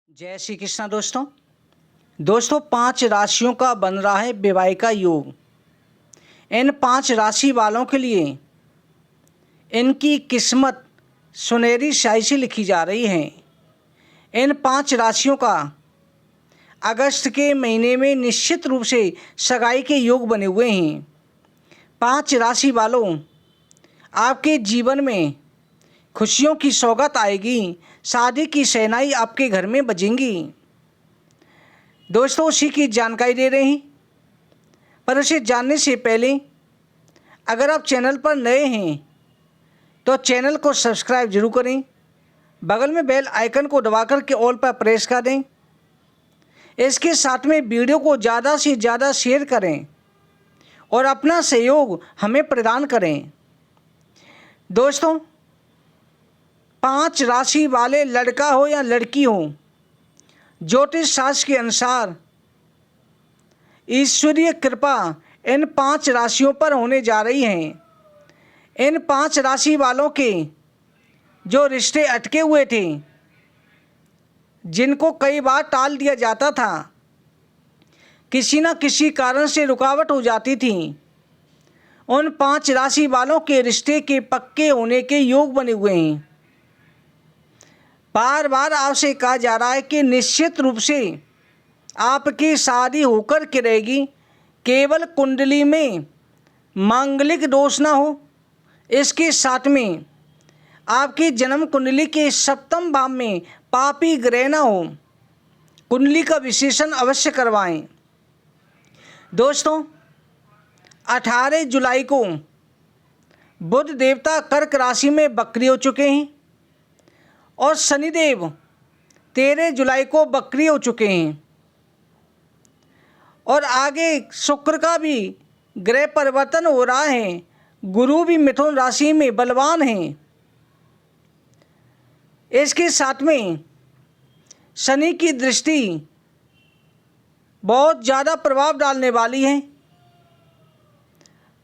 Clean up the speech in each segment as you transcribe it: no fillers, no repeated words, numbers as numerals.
जय श्री कृष्णा दोस्तों 5 राशियों का बन रहा है विवाहिका योग। इन 5 राशि वालों के लिए इनकी किस्मत सुनहरी स्याही से लिखी जा रही है। इन 5 राशियों का अगस्त के महीने में निश्चित रूप से सगाई के योग बने हुए हैं। 5 राशि वालों, आपके जीवन में खुशियों की सौगात आएगी, शादी की शहनाई आपके घर में बजेंगी। दोस्तों उसी की जानकारी दे रहे हैं, पर उसे जानने से पहले अगर आप चैनल पर नए हैं तो चैनल को सब्सक्राइब जरूर करें, बगल में बेल आइकन को दबाकर के ऑल पर प्रेस कर दें। इसके साथ में वीडियो को ज़्यादा से ज़्यादा शेयर करें और अपना सहयोग हमें प्रदान करें। दोस्तों 5 राशि वाले लड़का हो या लड़की हो, ज्योतिष शास्त्र के अनुसार ईश्वरीय कृपा इन 5 राशियों पर होने जा रही हैं। इन 5 राशि वालों के जो रिश्ते अटके हुए थे, जिनको कई बार टाल दिया जाता था, किसी न किसी कारण से रुकावट हो जाती थी, उन 5 राशि वालों के रिश्ते के पक्के होने के योग बने हुए हैं। बार बार आपसे कहा जा रहा है कि निश्चित रूप से आपकी शादी होकर के रहेगी, केवल कुंडली में मांगलिक दोष ना हो। इसके साथ में आपकी जन्म कुंडली के 7वें भाव में पापी ग्रह ना हो। कुंडली का विश्लेषण अवश्य करवाएं। दोस्तों 18 जुलाई को बुध देवता कर्क राशि में बकरी हो चुके हैं और शनिदेव 13 जुलाई को बकरी हो चुके हैं और आगे शुक्र का भी ग्रह परिवर्तन हो रहा है। गुरु भी मिथुन राशि में बलवान हैं। इसके साथ में शनि की दृष्टि बहुत ज़्यादा प्रभाव डालने वाली है।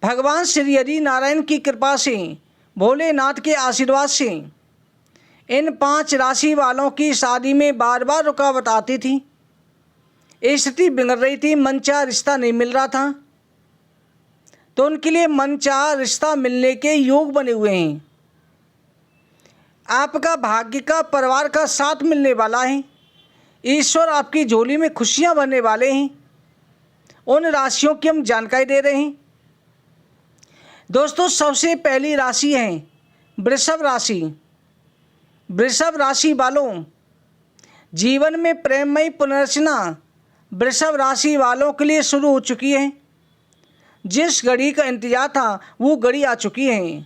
भगवान श्री हरि नारायण की कृपा से, भोलेनाथ के आशीर्वाद से इन 5 राशि वालों की शादी में बार बार रुकावट आती थी, स्थिति बिगड़ रही थी, मनचाहा रिश्ता नहीं मिल रहा था, तो उनके लिए मनचाहा रिश्ता मिलने के योग बने हुए हैं। आपका भाग्य का, परिवार का साथ मिलने वाला है। ईश्वर आपकी झोली में खुशियां भरने वाले हैं। उन राशियों की हम जानकारी दे रहे हैं। दोस्तों सबसे पहली राशि है वृषभ राशि। वृषभ राशि वालों, जीवन में प्रेममयी पुनर्रचना वृषभ राशि वालों के लिए शुरू हो चुकी है। जिस घड़ी का इंतजार था वो घड़ी आ चुकी है।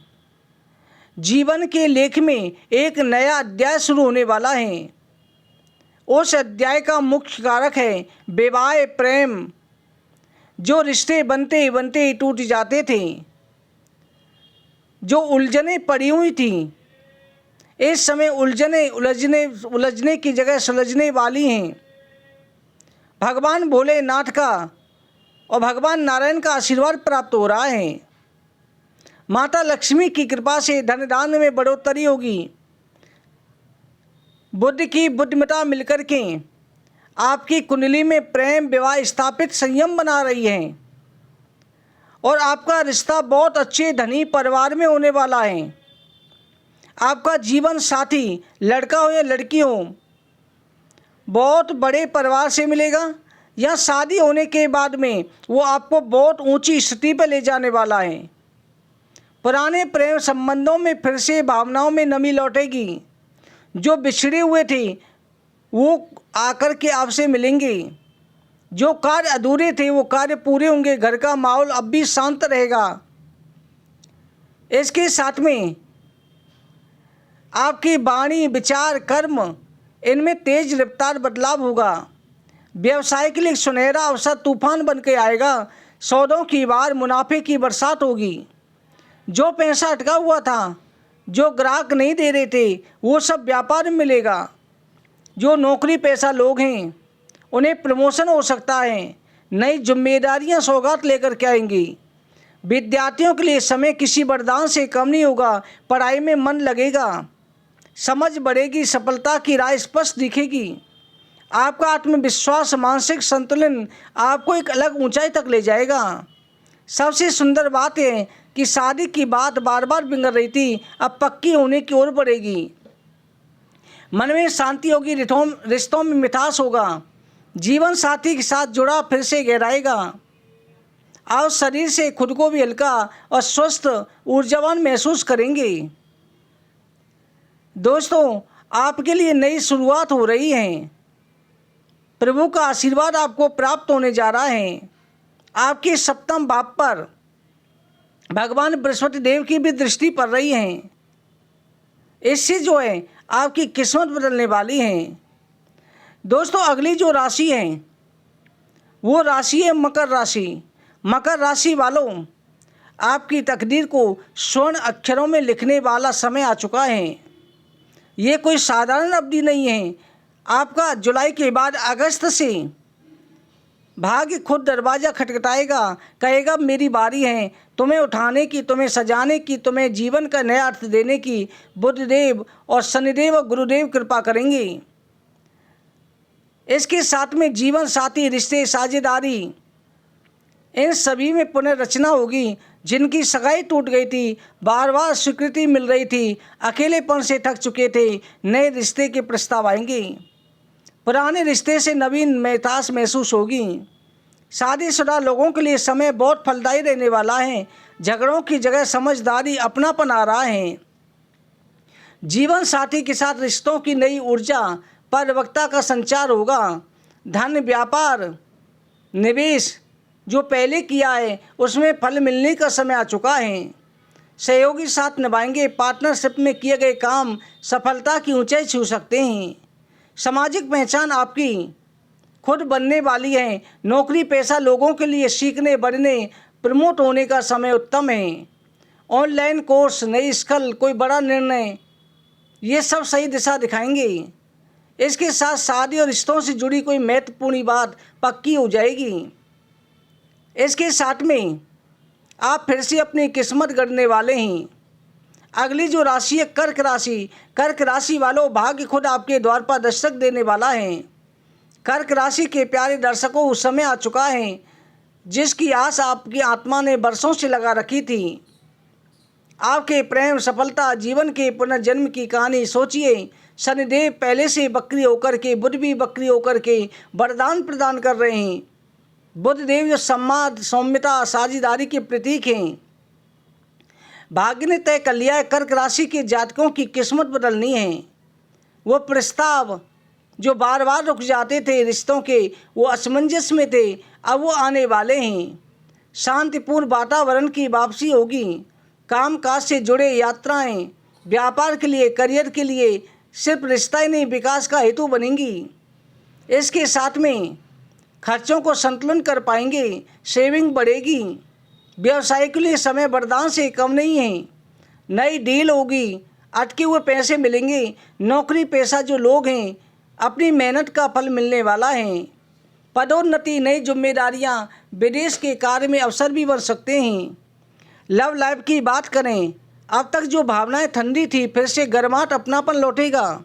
जीवन के लेख में एक नया अध्याय शुरू होने वाला है। उस अध्याय का मुख्य कारक है विवाह, प्रेम। जो रिश्ते बनते बनते टूट जाते थे, जो उलझने पड़ी हुई थी, इस समय उलझने की जगह सुलझने वाली हैं। भगवान भोलेनाथ का और भगवान नारायण का आशीर्वाद प्राप्त हो रहा है। माता लक्ष्मी की कृपा से धन दान में बढ़ोतरी होगी। बुद्ध की बुद्धिमत्ता मिलकर के आपकी कुंडली में प्रेम, विवाह स्थापित, संयम बना रही है और आपका रिश्ता बहुत अच्छे धनी परिवार में होने वाला है। आपका जीवन साथी, लड़का हो या लड़की हो, बहुत बड़े परिवार से मिलेगा या शादी होने के बाद में वो आपको बहुत ऊंची स्थिति पर ले जाने वाला है। पुराने प्रेम संबंधों में फिर से भावनाओं में नमी लौटेगी। जो बिछड़े हुए थे वो आकर के आपसे मिलेंगे। जो कार्य अधूरे थे वो कार्य पूरे होंगे। घर का माहौल अब भी शांत रहेगा। इसके साथ में आपकी वाणी, विचार, कर्म, इनमें तेज रफ्तार बदलाव होगा। व्यवसाय के लिए सुनहरा अवसर तूफान बन के आएगा। सौदों की बार, मुनाफे की बरसात होगी। जो पैसा अटका हुआ था, जो ग्राहक नहीं दे रहे थे, वो सब व्यापार में मिलेगा। जो नौकरी पेशा लोग हैं उन्हें प्रमोशन हो सकता है। नई जिम्मेदारियां सौगात लेकर के आएंगी। विद्यार्थियों के लिए समय किसी वरदान से कम नहीं होगा। पढ़ाई में मन लगेगा, समझ बढ़ेगी, सफलता की राह स्पष्ट दिखेगी। आपका आत्मविश्वास, मानसिक संतुलन आपको एक अलग ऊंचाई तक ले जाएगा। सबसे सुंदर बात है कि शादी की बात बार बार बिगड़ रही थी, अब पक्की होने की ओर बढ़ेगी। मन में शांति होगी, रिश्तों में मिठास होगा, जीवन साथी के साथ जुड़ा फिर से गहराएगा। आप शरीर से खुद को भी हल्का और स्वस्थ ऊर्जावान महसूस करेंगे। दोस्तों, आपके लिए नई शुरुआत हो रही है। प्रभु का आशीर्वाद आपको प्राप्त होने जा रहा है। आपके सप्तम भाव पर भगवान बृहस्पति देव की भी दृष्टि पड़ रही है। इससे जो है आपकी किस्मत बदलने वाली है। दोस्तों, अगली जो राशि है वो राशि है मकर राशि। मकर राशि वालों, आपकी तकदीर को स्वर्ण अक्षरों में लिखने वाला समय आ चुका है। ये कोई साधारण अवधि नहीं है। आपका जुलाई के बाद अगस्त से भाग्य खुद दरवाज़ा खटखटाएगा, कहेगा मेरी बारी है तुम्हें उठाने की, तुम्हें सजाने की, तुम्हें जीवन का नया अर्थ देने की। बुधदेव और शनिदेव और गुरुदेव कृपा करेंगे। इसके साथ में जीवन साथी, रिश्ते, साझेदारी, इन सभी में पुनर्रचना होगी। जिनकी सगाई टूट गई थी, बार बार स्वीकृति मिल रही थी, अकेलेपन से थक चुके थे, नए रिश्ते के प्रस्ताव आएंगे। पुराने रिश्ते से नवीन मिठास महसूस होगी। शादीशुदा लोगों के लिए समय बहुत फलदायी रहने वाला है। झगड़ों की जगह समझदारी, अपनापन आ रहा है। जीवन साथी के साथ रिश्तों की नई ऊर्जा, परिपक्वता का संचार होगा। धन, व्यापार, निवेश जो पहले किया है उसमें फल मिलने का समय आ चुका है। सहयोगी साथ निभाएंगे। पार्टनरशिप में किए गए काम सफलता की ऊंचाई छू सकते हैं। सामाजिक पहचान आपकी खुद बनने वाली है। नौकरी पेशा लोगों के लिए सीखने, बढ़ने, प्रमोट होने का समय उत्तम है। ऑनलाइन कोर्स, नई स्किल, कोई बड़ा निर्णय, ये सब सही दिशा दिखाएंगे। इसके साथ शादी और रिश्तों से जुड़ी कोई महत्वपूर्ण बात पक्की हो जाएगी। इसके साथ में आप फिर से अपनी किस्मत गढ़ने वाले हैं। अगली जो राशि है कर्क राशि। कर्क राशि वालों, भाग्य खुद आपके द्वार पर दस्तक देने वाला है। कर्क राशि के प्यारे दर्शकों, उस समय आ चुका है जिसकी आस आपकी आत्मा ने बरसों से लगा रखी थी। आपके प्रेम, सफलता, जीवन के पुनर्जन्म की कहानी सोचिए। शनिदेव पहले से बकरी होकर के, बुध भी बकरी होकर के वरदान प्रदान कर रहे हैं। बुध देव जो सम्मान, सौम्यता, साझेदारी के प्रतीक हैं। भाग्य ने तय कर लिया है कर्क राशि के जातकों की किस्मत बदलनी है। वो प्रस्ताव जो बार बार रुक जाते थे रिश्तों के, वो असमंजस में थे, अब वो आने वाले हैं। शांतिपूर्ण वातावरण की वापसी होगी। काम काज से जुड़े यात्राएं, व्यापार के लिए, करियर के लिए सिर्फ रिश्ता ही नहीं, विकास का हेतु बनेंगी। इसके साथ में खर्चों को संतुलन कर पाएंगे। सेविंग बढ़ेगी। व्यवसाय के लिए समय वरदान से कम नहीं है। नई डील होगी, अटके हुए पैसे मिलेंगे। नौकरी पेशा जो लोग हैं, अपनी मेहनत का फल मिलने वाला है। पदोन्नति, नई जिम्मेदारियां, विदेश के कार्य में अवसर भी बन सकते हैं। लव लाइफ की बात करें, अब तक जो भावनाएं ठंडी थी, फिर से गर्माहट, अपनापन लौटेगा।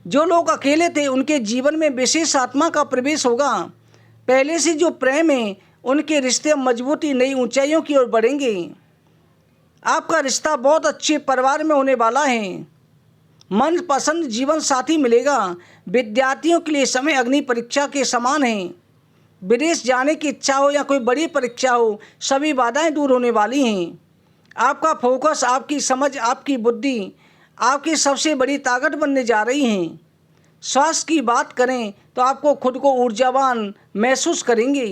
जो लोग अकेले थे उनके जीवन में विशेष आत्मा का प्रवेश होगा। पहले से जो प्रेम है, उनके रिश्ते मजबूती, नई ऊंचाइयों की ओर बढ़ेंगे। आपका रिश्ता बहुत अच्छे परिवार में होने वाला है। मनपसंद जीवन साथी मिलेगा। विद्यार्थियों के लिए समय अग्नि परीक्षा के समान है। विदेश जाने की इच्छा हो या कोई बड़ी परीक्षा हो, सभी बाधाएं दूर होने वाली हैं। आपका फोकस, आपकी समझ, आपकी बुद्धि आपकी सबसे बड़ी ताकत बनने जा रही हैं। स्वास्थ्य की बात करें तो आपको खुद को ऊर्जावान महसूस करेंगे।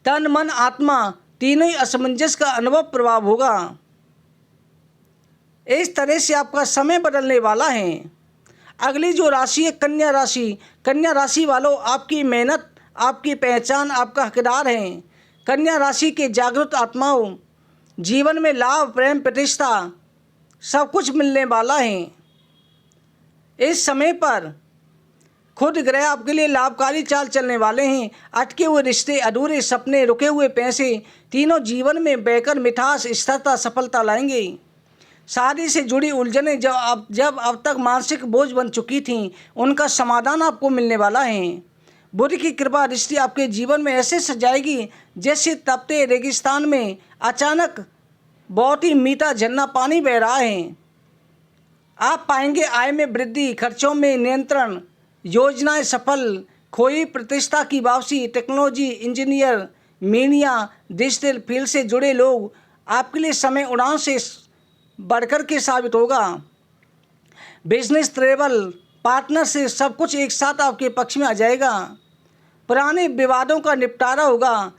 तन, मन, आत्मा तीनों ही असमंजस का अनुभव प्रभाव होगा। इस तरह से आपका समय बदलने वाला है। अगली जो राशि है कन्या राशि। कन्या राशि वालों, आपकी मेहनत, आपकी पहचान, आपका हकदार है। कन्या राशि के जागरूक आत्माओं, जीवन में लाभ, प्रेम, प्रतिष्ठा सब कुछ मिलने वाला है। इस समय पर खुद ग्रह आपके लिए लाभकारी चाल चलने वाले हैं। अटके हुए रिश्ते, अधूरे सपने, रुके हुए पैसे, तीनों जीवन में बहकर मिठास, स्थिरता, सफलता लाएंगे। शादी से जुड़ी उलझनें जब अब तक मानसिक बोझ बन चुकी थीं, उनका समाधान आपको मिलने वाला है। बुद्ध की कृपा दृष्टि आपके जीवन में ऐसे सजाएगी जैसे तपते रेगिस्तान में अचानक बहुत ही मीठा झरना पानी बह रहा है। आप पाएंगे आय में वृद्धि, खर्चों में नियंत्रण, योजनाएं सफल, खोई प्रतिष्ठा की वापसी। Technology, engineer, media, digital field से जुड़े लोग आपके लिए समय उड़ान से बढ़कर के साबित होगा। बिजनेस, ट्रेवल, पार्टनर से सब कुछ एक साथ आपके पक्ष में आ जाएगा। पुराने विवादों का निपटारा होगा।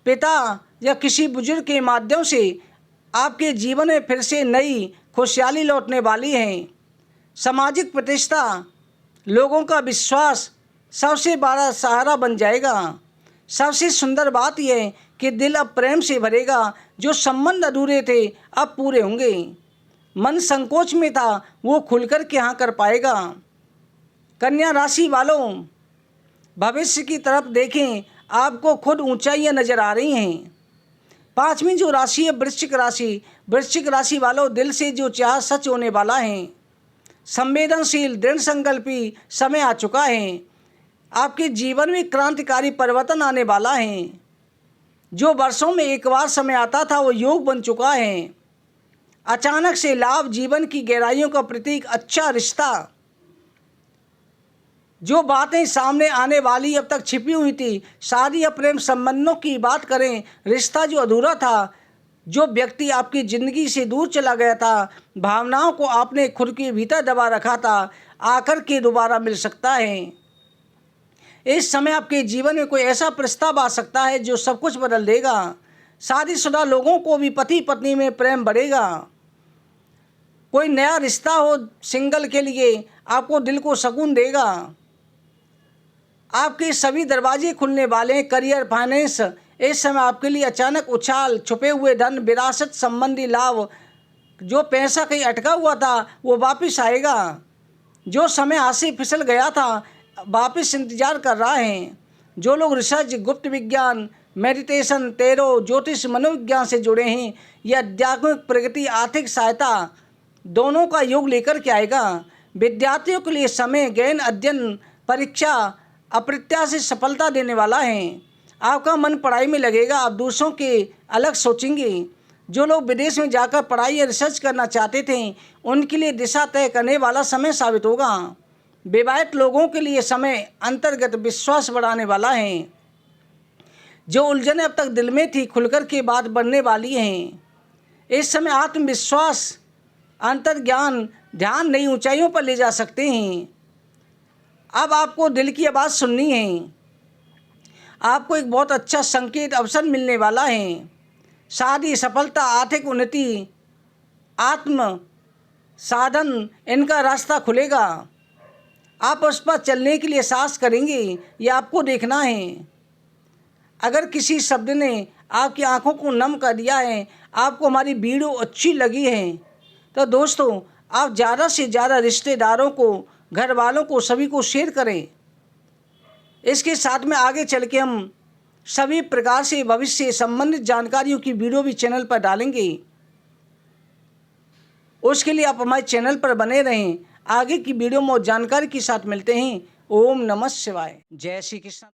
पिता या किसी बुजुर्ग के माध्यम से आपके जीवन में फिर से नई खुशहाली लौटने वाली है। सामाजिक प्रतिष्ठा, लोगों का विश्वास सबसे बड़ा सहारा बन जाएगा। सबसे सुंदर बात यह है कि दिल अब प्रेम से भरेगा। जो संबंध अधूरे थे अब पूरे होंगे। मन संकोच में था, वो खुलकर के हाँ कर पाएगा। कन्या राशि वालों, भविष्य की तरफ देखें, आपको खुद ऊंचाइयां नजर आ रही हैं। पांचवी जो राशि है वृश्चिक राशि। वृश्चिक राशि वालों, दिल से जो चाह सच होने वाला है। संवेदनशील, दृढ़ संकल्पी समय आ चुका है। आपके जीवन में क्रांतिकारी परिवर्तन आने वाला है। जो वर्षों में एक बार समय आता था वो योग बन चुका है। अचानक से लाभ, जीवन की गहराइयों का प्रतीक, अच्छा रिश्ता। जो बातें सामने आने वाली अब तक छिपी हुई थी, शादी या प्रेम संबंधों की बात करें, रिश्ता जो अधूरा था, जो व्यक्ति आपकी ज़िंदगी से दूर चला गया था, भावनाओं को आपने खुद के भीतर दबा रखा था, आकर के दोबारा मिल सकता है। इस समय आपके जीवन में कोई ऐसा प्रस्ताव आ सकता है जो सब कुछ बदल देगा। शादीशुदा लोगों को भी पति पत्नी में प्रेम बढ़ेगा। कोई नया रिश्ता हो सिंगल के लिए, आपको दिल को सुकून देगा। आपके सभी दरवाजे खुलने वाले हैं। करियर, फाइनेंस, इस समय आपके लिए अचानक उछाल, छुपे हुए धन, विरासत संबंधी लाभ, जो पैसा कहीं अटका हुआ था वो वापस आएगा। जो समय हाथ से फिसल गया था वापस इंतजार कर रहा है। जो लोग रिसर्च, गुप्त विज्ञान, मेडिटेशन, टैरो, ज्योतिष, मनोविज्ञान से जुड़े हैं, या आध्यात्मिक प्रगति, आर्थिक सहायता, दोनों का योग लेकर के आएगा। विद्यार्थियों के लिए समय, गहन अध्ययन, परीक्षा अप्रत्याशित सफलता देने वाला है। आपका मन पढ़ाई में लगेगा। आप दूसरों के अलग सोचेंगे। जो लोग विदेश में जाकर पढ़ाई या रिसर्च करना चाहते थे, उनके लिए दिशा तय करने वाला समय साबित होगा। विवाहित लोगों के लिए समय अंतर्गत विश्वास बढ़ाने वाला है। जो उलझनें अब तक दिल में थी, खुलकर के बात बढ़ने वाली हैं। इस समय आत्मविश्वास, अंतर्ज्ञान, ध्यान नई ऊंचाइयों पर ले जा सकते हैं। अब आपको दिल की आवाज़ सुननी है। आपको एक बहुत अच्छा संकेत, अवसर मिलने वाला है। शादी, सफलता, आर्थिक उन्नति, आत्म साधन, इनका रास्ता खुलेगा। आप उस पर चलने के लिए साहस करेंगे, ये आपको देखना है। अगर किसी शब्द ने आपकी आंखों को नम कर दिया है, आपको हमारी वीडियो अच्छी लगी है, तो दोस्तों आप ज़्यादा से ज़्यादा रिश्तेदारों को, घर वालों को, सभी को शेयर करें। इसके साथ में आगे चल के हम सभी प्रकार से भविष्य से संबंधित जानकारियों की वीडियो भी चैनल पर डालेंगे। उसके लिए आप हमारे चैनल पर बने रहें। आगे की वीडियो में जानकारी के साथ मिलते हैं। ओम नमः शिवाय। जय श्री कृष्ण।